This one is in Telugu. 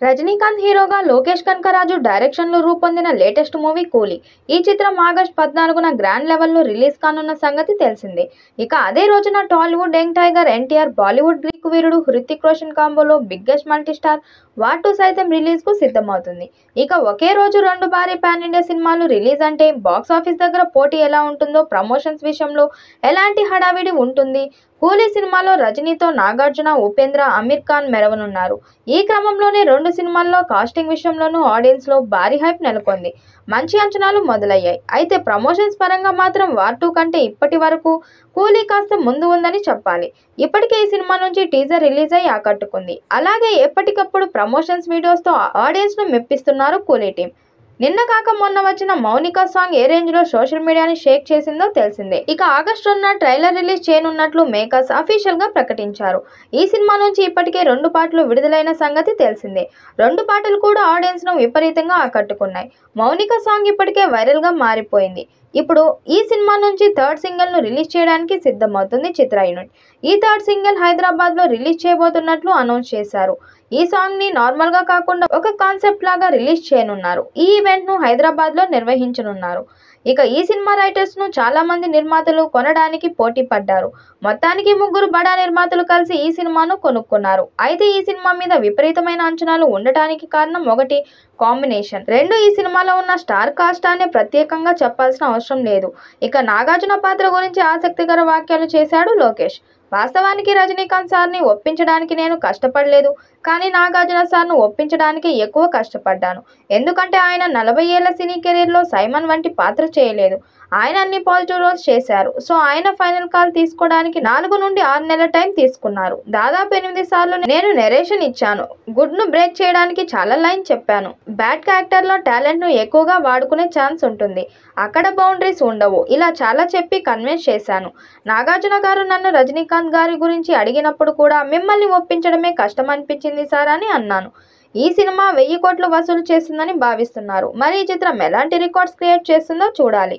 రజనీకాంత్ హీరోగా లోకేష్ కనకరాజు డైరెక్షన్లో రూపొందిన లేటెస్ట్ మూవీ కూలీ. ఈ చిత్రం ఆగస్టు 14న గ్రాండ్ లెవెల్లో రిలీజ్ కానున్న సంగతి తెలిసిందే. ఇక అదే రోజున టాలీవుడ్ యంగ్ టైగర్ ఎన్టీఆర్, బాలీవుడ్ గ్రీకు వీరుడు హృతిక్ రోషన్ కాంబోలో బిగ్గెస్ట్ మల్టీస్టార్ వార్ 2 సైతం రిలీజ్కు సిద్ధమవుతుంది. ఇక ఒకే రోజు రెండు భారీ పాన్ ఇండియా సినిమాలు రిలీజ్ అంటే బాక్సాఫీస్ దగ్గర పోటీ ఎలా ఉంటుందో, ప్రమోషన్స్ విషయంలో ఎలాంటి హడావిడి ఉంటుంది? కూలీ సినిమాలో రజనీతో నాగార్జున, ఉపేంద్ర, అమీర్ ఖాన్ మెరవనున్నారు. ఈ క్రమంలోనే రెండు సినిమాల్లో కాస్టింగ్ విషయంలోనూ ఆడియన్స్లో భారీ హైప్ నెలకొంది. మంచి అంచనాలు మొదలయ్యాయి. అయితే ప్రమోషన్స్ పరంగా మాత్రం వార్ 2 కంటే ఇప్పటి వరకు కూలీ కాస్త ముందు ఉందని చెప్పాలి. ఇప్పటికే ఈ సినిమా నుంచి టీజర్ రిలీజ్ అయి ఆకట్టుకుంది. అలాగే ఎప్పటికప్పుడు ప్రమోషన్స్ వీడియోస్తో ఆడియన్స్ను మెప్పిస్తున్నారు కూలీ టీం. నిన్న కాక మొన్న వచ్చిన మౌనిక సాంగ్ ఏ రేంజ్ లో సోషల్ మీడియాని షేక్ చేసిందో తెలిసిందే. ఇక ఆగస్టు 2న ట్రైలర్ రిలీజ్ చేయనున్నట్లు మేకర్స్ అఫీషియల్ గా ప్రకటించారు. ఈ సినిమా నుంచి ఇప్పటికే 2 పాటలు విడుదలైన సంగతి తెలిసిందే. 2 పాటలు కూడా ఆడియన్స్ ను విపరీతంగా ఆకట్టుకున్నాయి. మౌనిక సాంగ్ ఇప్పటికే వైరల్ గా మారిపోయింది. ఇప్పుడు ఈ సినిమా నుంచి థర్డ్ సింగిల్ ను రిలీజ్ చేయడానికి సిద్ధమవుతుంది చిత్ర యూనిట్. ఈ థర్డ్ సింగిల్ హైదరాబాద్ లో రిలీజ్ చేయబోతున్నట్లు అనౌన్స్ చేశారు. ఈ సాంగ్ ని నార్మల్ గా కాకుండా ఒక కాన్సెప్ట్ లాగా రిలీజ్ చేయనున్నారు. ఈ ఈవెంట్ ను హైదరాబాద్ లో నిర్వహించనున్నారు. ఇక ఈ సినిమా రైటర్స్ ను చాలా మంది నిర్మాతలు కొనడానికి పోటీ పడ్డారు. మొత్తానికి 3 బడా నిర్మాతలు కలిసి ఈ సినిమాను కొనుక్కున్నారు. అయితే ఈ సినిమా మీద విపరీతమైన అంచనాలు ఉండటానికి కారణం ఒకటి కాంబినేషన్, 2 ఈ సినిమాలో ఉన్న స్టార్ కాస్ట్ అనే ప్రత్యేకంగా చెప్పాల్సిన అవసరం లేదు. ఇక నాగార్జున పాత్ర గురించి ఆసక్తికర వ్యాఖ్యలు చేశాడు లోకేష్. వాస్తవానికి రజనీకాంత్ సార్ని ఒప్పించడానికి నేను కష్టపడలేదు, కానీ నాగార్జున సార్ను ఒప్పించడానికి ఎక్కువ కష్టపడ్డాను. ఎందుకంటే ఆయన 40 ఏళ్ల సినీ కెరీర్లో సైమన్ వంటి పాత్ర చేయలేదు. ఆయన అన్ని పాజిటివ్ రోల్స్ చేశారు. సో ఆయన ఫైనల్ కాల్ తీసుకోవడానికి 4 నుండి 6 నెలల టైం తీసుకున్నారు. దాదాపు 8 సార్లు నేను నెరేషన్ ఇచ్చాను. గుడ్ ను బ్రేక్ చేయడానికి చాలా లైన్ చెప్పాను. బ్యాడ్ క్యారెక్టర్లో టాలెంట్ను ఎక్కువగా వాడుకునే ఛాన్స్ ఉంటుంది. అక్కడ బౌండరీస్ ఉండవు. ఇలా చాలా చెప్పి కన్విన్స్ చేశాను. నాగార్జున గారు నన్ను రజనీకాంత్ గారి గురించి అడిగినప్పుడు కూడా మిమ్మల్ని ఒప్పించడమే కష్టం అనిపించింది సార్ అని అన్నాను. ఈ సినిమా 1000 కోట్లు వసూలు చేస్తుందని భావిస్తున్నారు. మరి ఈ చిత్రం ఎలాంటి రికార్డ్స్ క్రియేట్ చేస్తుందో చూడాలి.